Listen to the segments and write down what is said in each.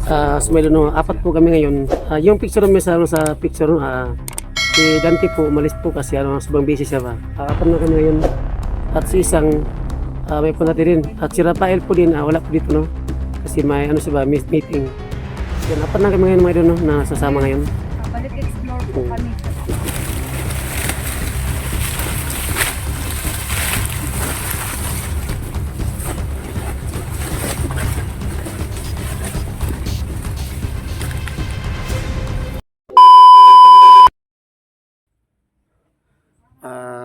So may no, apat po kami ngayon. Yung picture may sa picture si Dante po umalis po kasi sobrang busy siya ba. Apat na kami ngayon. At si isang may punati rin. At si Rafael po din wala po dito no. Kasi may siya ba meeting. Yan apat na kami ngayon mga idol no na sasama ngayon. Balik explore po kami.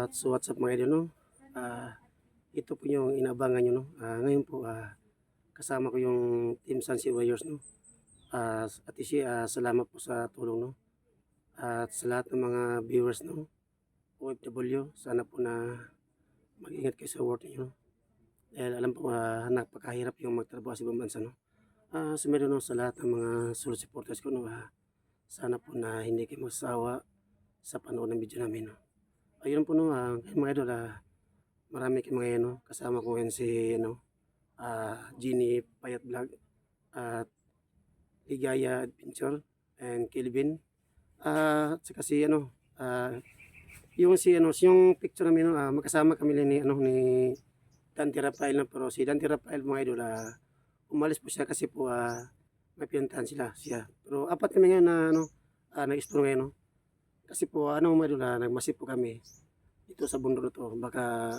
So what's up mga idol no? Ito po yung inabangan nyo no. Ngayon po kasama ko yung Team Sunset Warriors no. At salamat po sa tulong no. At sa lahat ng mga viewers no, OFW, sana po na mag-ingat kayo sa work niyo. Dahil alam po napakahirap yung magtrabaho sa ibang bansa no. Sumeron no sa lahat ng mga solid supporters ko no. Sana po na hindi kayo magsawa sa panood ng video namin no. Ayun po no, mga idol, marami kayong mga no, kasama ko ngayon si Jeannie Payat Vlog at Ligaya Adventure and Kelvin. Saka si yung picture namin magkasama kami ni Dante Rafael no, pero si Dante Rafael mga idol umalis po siya kasi po may pinuntahan siya. Pero apat kami ngayon na nag-explore ngayon no. Kasi po mga idol nagmasip po kami dito sa bundok to, baka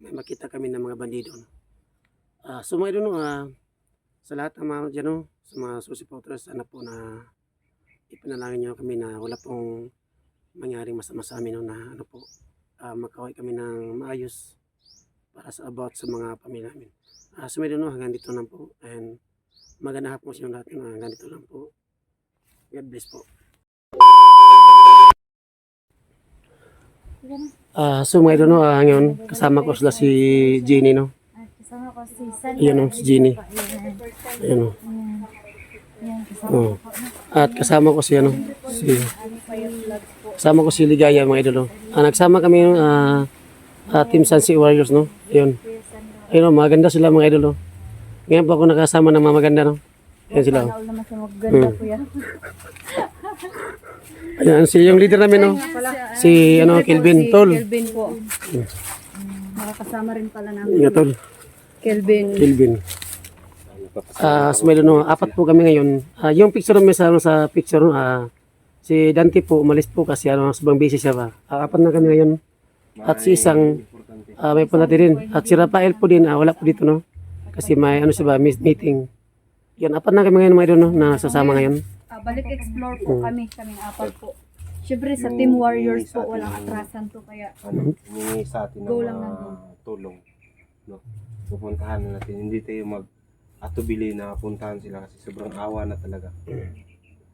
may makita kami ng mga bandido no. So mga idol no, sa lahat ng mga dyan no, sa mga supporters, sana po na ipanalangin nyo kami na wala pong mangyaring masama sa amin no, na makaway kami ng maayos para sa about sa mga pamilya namin. So mga idol no, hanggang dito lang po, and magandang hapon sa inyo lahat no, hanggang dito lang po. God bless po. So mga idol no, ngayon kasama ko sila si Jeannie no. Kasama ko si San. Ayan no, si Jeannie. Ayan no. At kasama ko si kasama ko si Ligaya mga idol no. Nagsama kami Team Sunset Warriors no. Ayun. Ayun no, maganda sila mga idol no. Ngayon po ako nakasama ng mga maganda no. Ayan sila. Naul naman sa maganda kuya. Ayan, yung leader namin no. Si Kelvin Tol. Kelvin po. Nakakasama rin pala namin. Nga Tol. Kelvin. So may no, apat po kami ngayon. Yung picture may sa picture si Dante po umalis po kasi sobrang busy siya ba. Apat na kami ngayon. At si isang may punati rin. At si Rafael po din wala po dito no. Kasi may siya ba meeting. Yan apat na kami ngayon mga idol no na sasama ngayon. Balik explore po kaming apat po. Siyempre sa Team Warriors po walang atrasan to kaya Humingi sa atin go ng lang nandun. tulong. No? Pupuntahan na natin. Hindi tayo mag-atubili na puntahan sila kasi sobrang awa na talaga.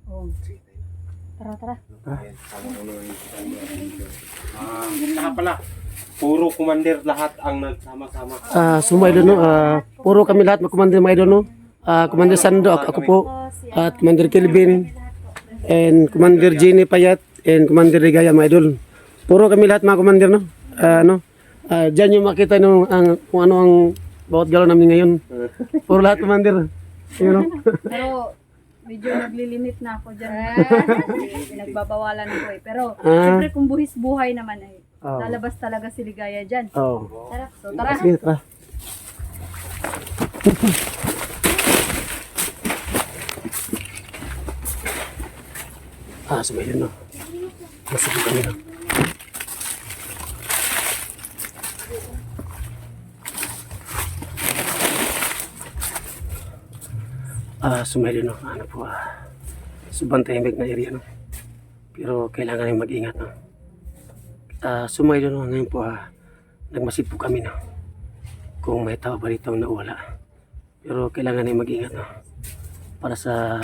Oh. Tara. Ayan, sama ko naman yung saka pala, puro commander lahat ang nagsama-sama. So mga idol no, puro kami lahat mag-commander mga idol no. Commander Sando, ako po. At Commander Kelvin and Commander Jeannie Payat and Commander Ligaya mga idol. Puro kami lahat mga commander no. Diyan yung makita nung kung ano ang bawat galaw namin ngayon. Puro lahat commander. You know? Pero medyo naglilimit na ako dyan. Pinagbabawalan ako eh. Pero siyempre kung buhis buhay naman ay lalabas talaga si Ligaya dyan. Tara. So tara. Sige, tara. Sumayon no. Masakit kami no. Sumayon no. Subang tahimik na area no. Pero kailangan rin mag-ingat no. Sumayon no. Ngayon po nagmasid po kami no. Kung may tao ba rito na wala. Pero kailangan rin mag-ingat no. Para sa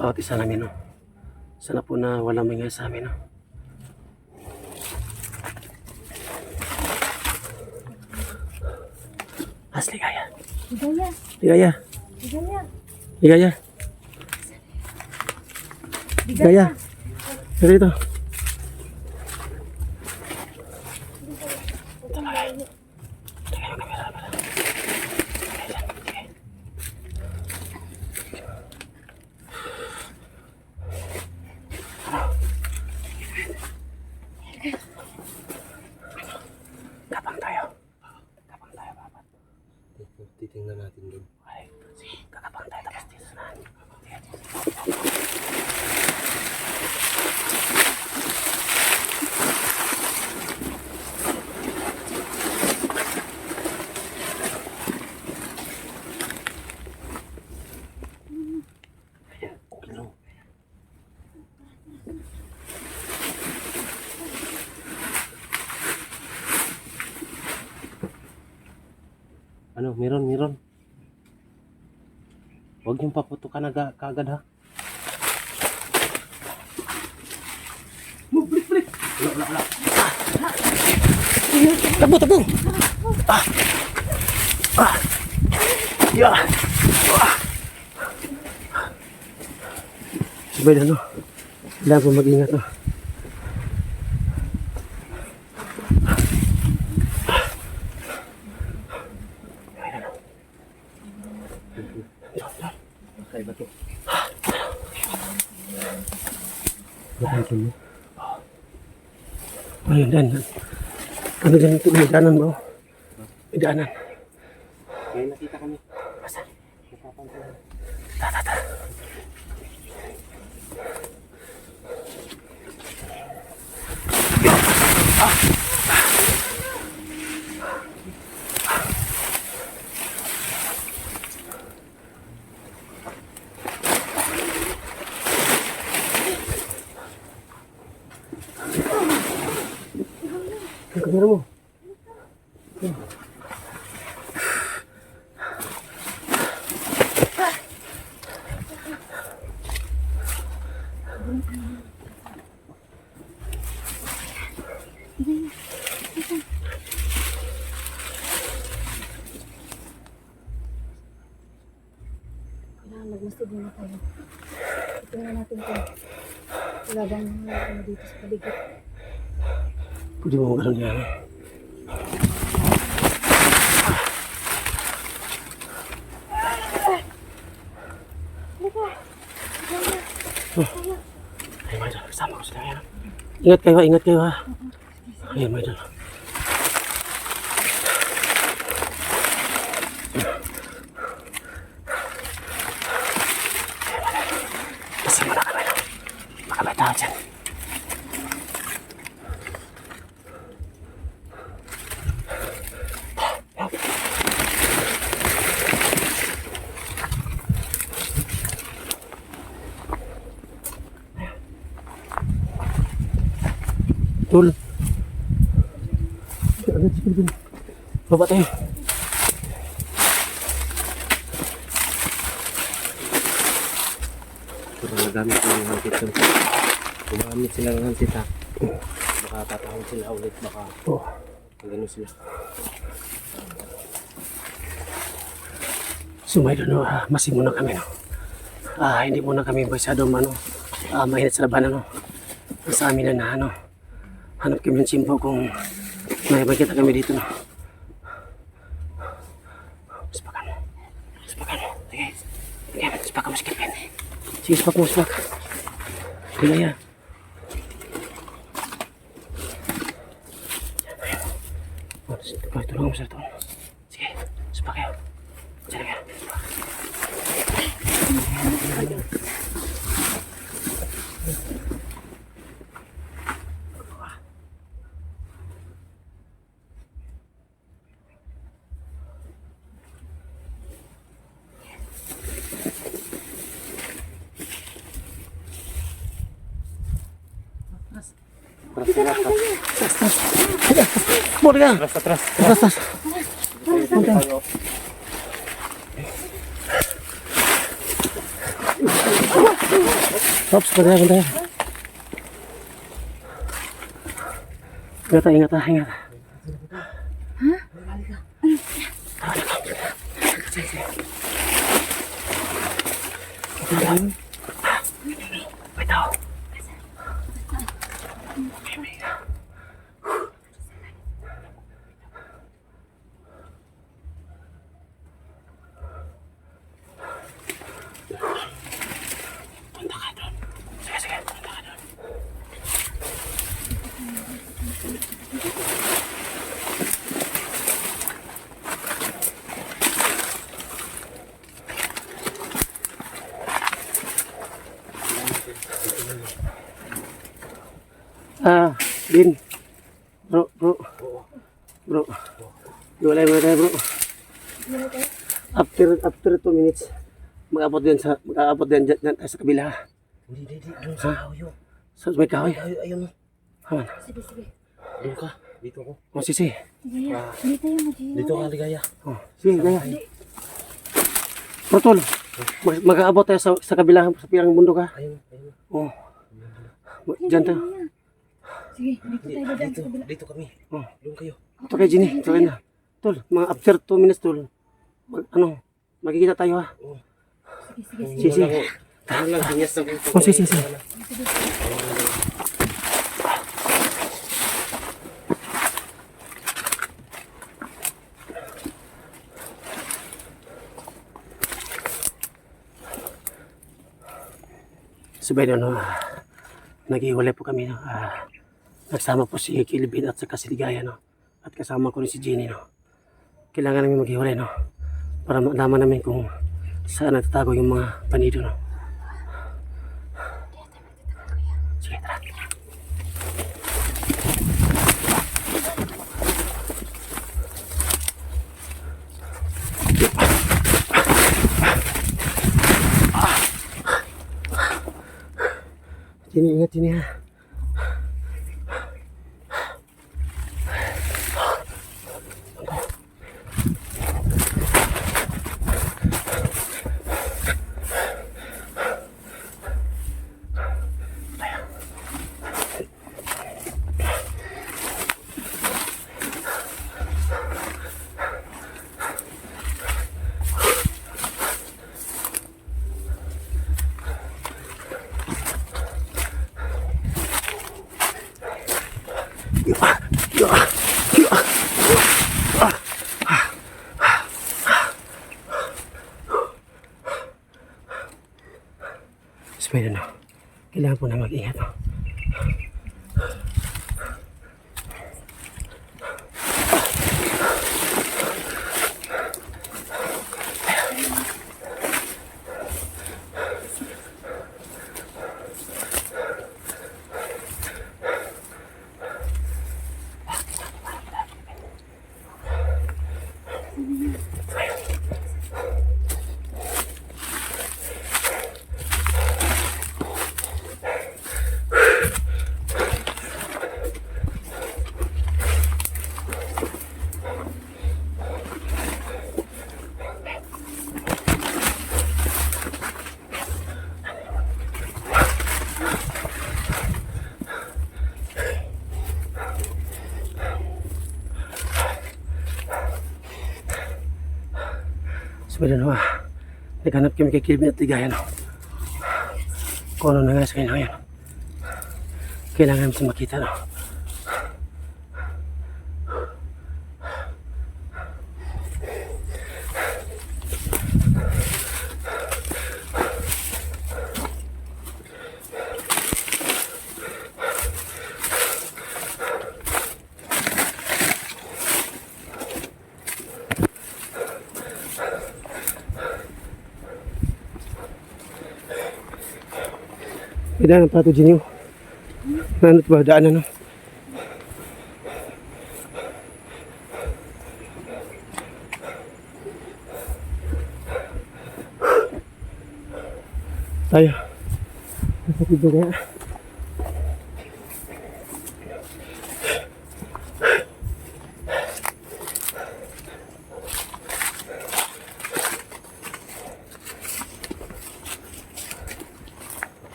bawat isa namin no. Sana po na walang mangyari sa amin no. Ligaya. Dito. Meron. Huwag niyong paputukan na kagad ha. Balik. Wala. Tabo. Yeah. Sabay na, no? Kailangan po mag-ingat, no? Okay, bato. Nakansin mo? Ayun, daanan. Ano ganito? May daanan ba? May daanan. May nakita kami. Asan? Napapansin. Ta. Ang kamera mo. Kailangan magmastig muna tayo. Tingnan natin kung wala bang ano dito sa paligid. Pwede mo mag-along niya. Ay, may dal. Kasama ko sila. Ayan. Ingat kayo ha. Ayan, may dal. Kasi muna kami. Baka may tao dyan. Tol. Agad, sige. Baba tayo. Pero nagamit ko yung hantit doon. Gumamit sila ng hantit ha. Baka tatawag sila ulit. Baka Oh. magano sila. Sumay doon, masin muna kami, no? Hindi muna kami masyadong, mainit sa labanan, no? Sa amin na, hanap kami ng simpo kung may makita kami dito, no? Sipakan mo. Sige, sipakan mo si Kelvin. Sige, sipak mo. Kaya yan. Tulungan mo sa ito. Sige, sipak kayo. Diyan kayo. Muli ka! Atras. Ops, bantay. Ingat. May tao. Punta ka doon. Sige, punta ka doon. Din. Bro. Iwalay mo na tayo, bro. After 2 minutes, mag-abot din dyan tayo sa kabila. Hindi. Doon sa kahoy. Sa may kahoy. Ayun. Haman. Sige. Doon ka. Dito ko. Oh, sisi. Ah, Dito yung mag-iwan. dito ka, Ligaya. Oh, sige, gaya. Pero tol, mag-aabot tayo sa kabila, sa pirang bundok ha. Ayun, ayun. Oh. Diyan tayo. Sige, dito tayo dadaan sa kabila. Dito kami. Oh. Doon kayo. Ito kay Jenny, ito kayo na. Tol, mga after 2 minutes tol. Magkikita tayo ha. Sige, sige. Sisi. Ano lang, hinyas na dito. Oh, sisi. Sabay na, nag-iwalay po kami, no? Nagsama po si Kilvin at saka si Ligaya, no? At kasama ko rin si Jenny, no? Kailangan namin maghiwalay, no? Para malaman namin kung saan natatago yung mga panido, no? Sige, tara. Jenny, ingat Jenny ha. Sabay na, no? Kailangan po na mag-ingat, no? Sabay na, no? Naghanap kami kay Kilvin at Ligaya, no? Kung ano na nga sa kanya ngayon. Kailangan namin siya makita, no? Kailangan ng plato dyan yung nanot ba, daanan, no? Tayo. Nasa tido kaya.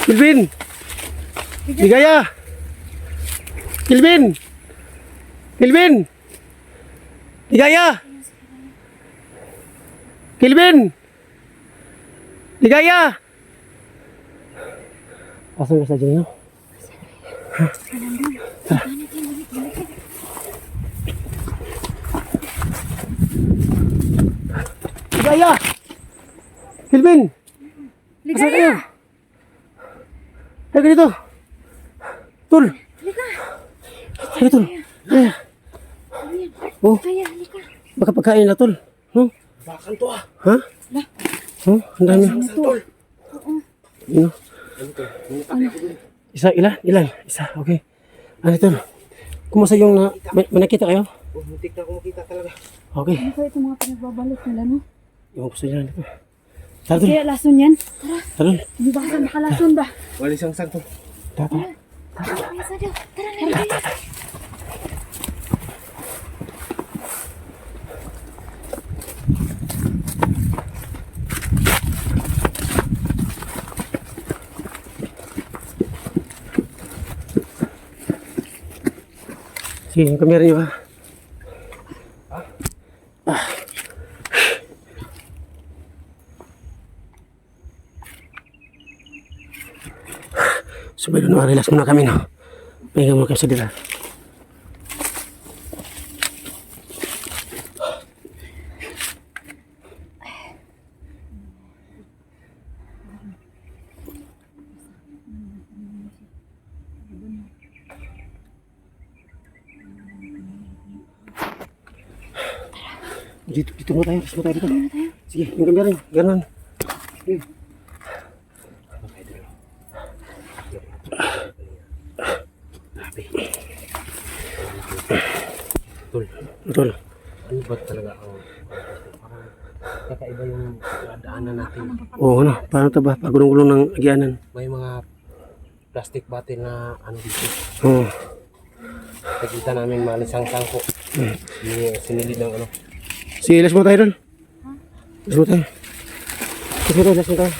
Kilvin! Ligaya! Kilvin! Kilvin! Ligaya! Kilvin! Ligaya! Asan ka sa dyan, no? Ligaya! Kilvin! Asan kayo? Halika dito! Tol! Halika tol! Kaya! Oh! Halika. Baka pagkain na tol! No? Bakan to ah. Ha? Oh, ang dami. Tol. Yun, no? Ano to? Hinatake ako dun. Isa, ilan? Isa, okay. Ano ito? Kumusta yung may nakita kayo? Oh, muntik na ako makita talaga. Okay. Ano kaya itong mga pinagbabalik nila, no? Yung gusto nyo dito. Tara doon. Kaya lason yan. Tara doon. Hindi ba ka makalason ba? Walis ang sang to. Tara. Sige, yung kamera nyo ha. So, may doon, relax muna kami, no? Pahinga muna kami sa dila. Dito mo tayo, dito. Sige, yung kamera nyo, ganun. Sige. Betul. Ano ba talaga ang parang kakaiba yung daanan natin. Oo, ano? Paano ito ba? Pagulong-gulong ng agyanan. May mga plastic bottle na ano dito. Oo. Nakikita namin malisang sangko. Yung sinilid ng ano. Sige, let's mo tayo doon. Let's mo tayo. Let's mo tayo.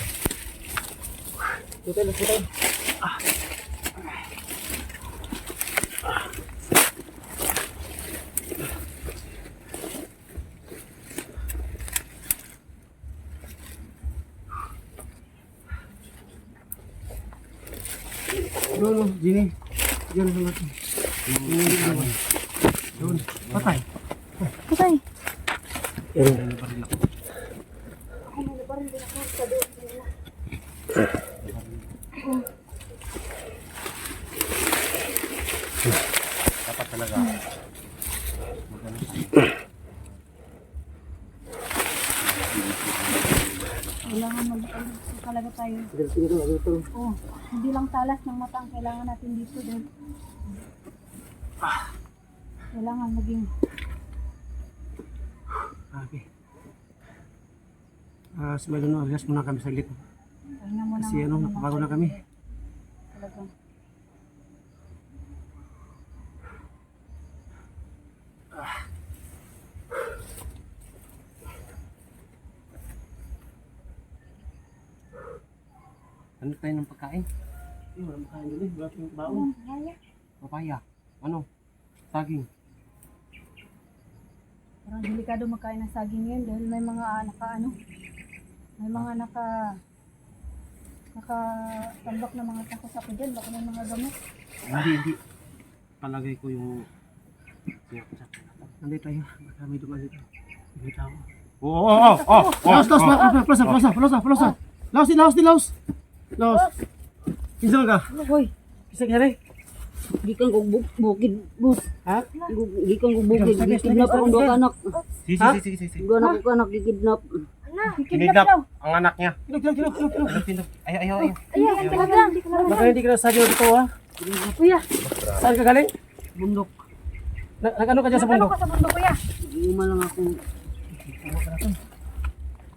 Doon, Jini. Diyan sa natin. Doon. Patay. Patay. Yan. Dapat talaga. Kailangan mag-alagsa talaga tayo. Oo. Hindi lang talas ng mata ang kailangan natin dito din. Kailangan maging Okay. Smile no, relax muna kami saglit. pahinga mo Kasi ano, napapago na kami. Talagang Ano tayo ng pagkain? Yung wala makain din, wala tayong baon. Papaya. Ano? Saging. parang delikado magkain ng saging ngayon dahil may mga may mga nakatambak na mga sako-sako dyan. Baka may mga gamot. Hindi. Palagay ko yung nandito tayo. Baka may dumaan dito. May tao. Laos. Kinsa ka? Hoy, Kinsa ka? Gikan ko bukid bus. Ha? Gikan ko bukid. Gikidnap akong dua ka anak. Sige. Dua anak ko anak gikidnap. kidnap daw. Ang anak niya. Kilo. Ayaw. Ayan, talagang. Baka hindi ka na sa dito ha? Kuya, Saan ka galing? Bundok. Nag-ano ka dyan sa ano bundok? ka sa bundok, kuya? Iuma lang ako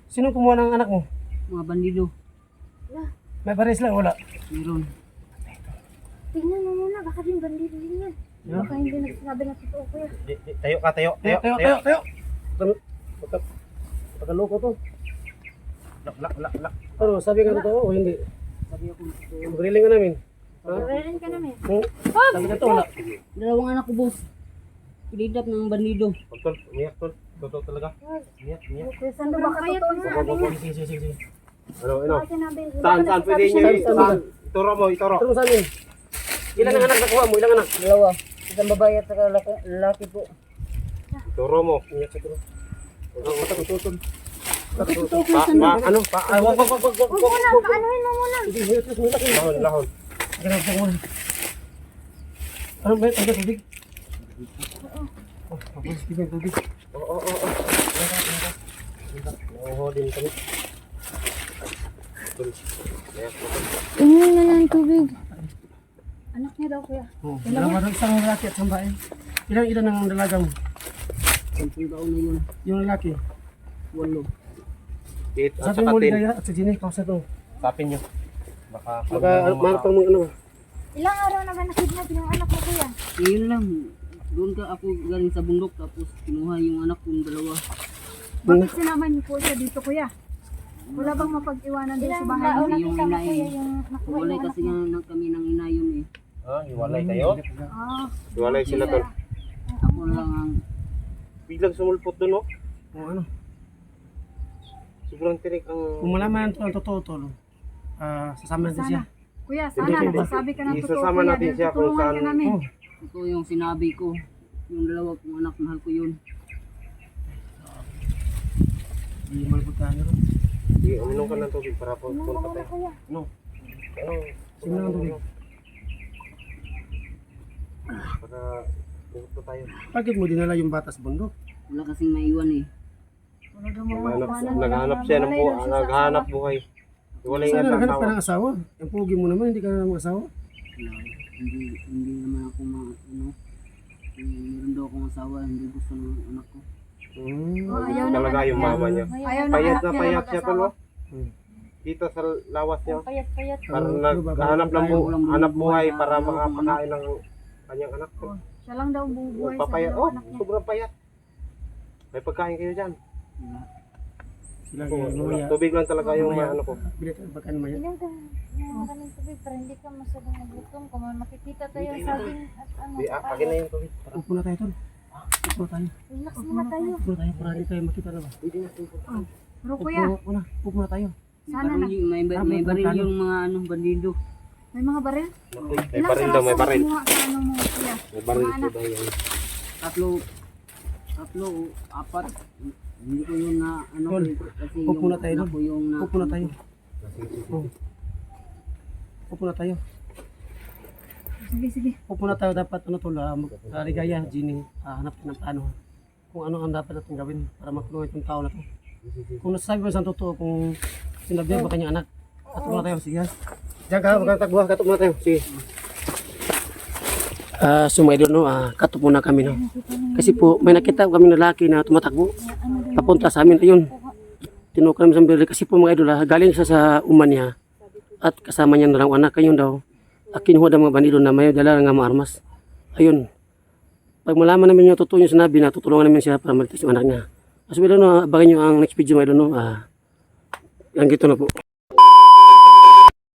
Sino kumuha ng anak mo? mga bandido. May baris lang, wala. Meron. Tingnan mo muna, baka din bandido din yan. Baka hindi nagsasabi na totoo, kuya. Tayo ka, tayo. Tayo. Pagkaloko to. Lak. Ano, sabi ka totoo o hindi? Sabi ako. Magriling ka namin. Ha? Pagkain ka namin. Sabi ka to, wala. Dalawang anak ko boss. Kidnap ng bandido. Tol, umiyak tol. Totoo talaga. Umiyak. Saan ba kayo to? Sige. Ano? Bakit sinabi? Saan pwede niyo? Saan? Ituro mo. Ano sa amin? Ilang ang anak nakuha mo? Ilang anak? Dalawa. Isang babae at saka lalaki po. Ituro mo. Iyak sa tulo. Ano? Wag. Kaanuhin mo muna. Sige, terus mo laki. Lahon. Ano ba? Ano tubig? Sige, tubig. Oo, din kami. Tol. Kaya po. Inom na ng tubig. Anak niya daw, kuya. Oh, dalawa daw, isang lalaki at isang babae. Ilang edad ng dalaga mo? 10 taon na yun. Yung lalaki. 8. At Sabi saka mo, 10. Ligaya, at si Jenny, kausap mo. Sapin nyo. Baka Marap mo ano. Ilang araw na ba nakidnap yung anak mo, kuya? Yun lang. Doon ka ako galing sa bundok tapos kinuha yung anak kong dalawa. Bakit sinama niyo po siya dito, kuya? Wala bang mapag-iwanan doon sa Ilang bahay taon niyo? nakita mo, Yung kuya, inay. yung nakuha Wala yung kasi anak mo? nga kami ng ina yun eh. hiwalay kayo? Ah, Hiwalay sila tol. Ako lang ang Biglang sumulpot doon, no? O ano. Sobrang tirik ang... Kung malaman ito ang totoo to, sasama natin siya. kuya, sana sabi ka ng totoo, Isasama kuya. natin Dahil siya kung tutulungan ka saan- namin. Oh, ito yung sinabi ko. Yung dalawa kong anak, mahal ko yun. di malbutan nyo. Sige, uminom ka ng tubig para po Inom ka punta muna, tayo. kuya. Ano? Sino ang tubig? Para pupunta tayo. Bakit mo dinala yung bata sa bundok? Wala kasing maiwan eh. Wala daw Naghahanap siya ng buhay. Naghahanap buhay. Hiwalay nga Sana sa naghanap ka asawa. ng asawa. Yung pugi mo naman, hindi ka na ng asawa. Wala. Hindi naman ako meron daw akong asawa, hindi gusto ng anak ko. ayaw Talaga naman yung niya. mama niya. Ayaw na Payat anak na niya payat siya tol, no? Hmm. Dito sa lawas niya. Payat-payat. Para Oo, naghahanap ng walang hanap buhay buhay na para ano, makapakain ng kanyang anak. Siya lang daw bubuhay sa Papayat. dalawang Oh, anak niya. sobrang payat. May pagkain kayo dyan. Wala. Sila Oo, yung lumaya. tubig lang talaga yung ano ko. Bilit ang pagkaan maya. Inom ka ng maraming tubig para hindi ka masyadong nagutom. Kung makikita tayo sa ating at ano. Akin na yung tubig. Upo na tayo tol. Upo na tayo. Relax muna tayo. Upo na tayo para hindi tayo makita na ba? Pwede na tubig. Pero Upo kuya, na. Upo na tayo. sana na. May baril yung mga bandido. May mga baril? May baril daw, may baril. kumuha sa ano mo, kuya? May baril Mga po anak. daw yan. Tatlo o 4. Hindi ko yun na ano Tol, kasi upo yung na tayo anak doon. ko yung na Upo na tayo. Upo na tayo. Sige, sige. Upo na tayo dapat ano tol, Ligaya, Jenny, hanap ng plano. Kung ano ang dapat natin gawin para matulungan itong tao na to. Kung nasasabi mo sa totoo kung sinabihan ba kanyang anak. Katok na tayo, sige. Diyan ka, magkatagbuha, katok muna tayo, sige. So mga idol, no, katok muna kami, no. Kasi po, may nakita kami na lalaki na tumatakbo. Papunta sa amin, ayun. Tinukar kami sa birli. Kasi po mga idol, galing siya sa uman niya. At kasama niya na lang anak, ayun daw. Kinuha daw mga bandido na may dala ng mga armas. Ayun. Pag malaman namin yung totoo yung sinabi na, tutulungan namin siya para maligtas yung anak niya. So, no, abangan nyo ang next video, mga idol, no. Yan, gito na po.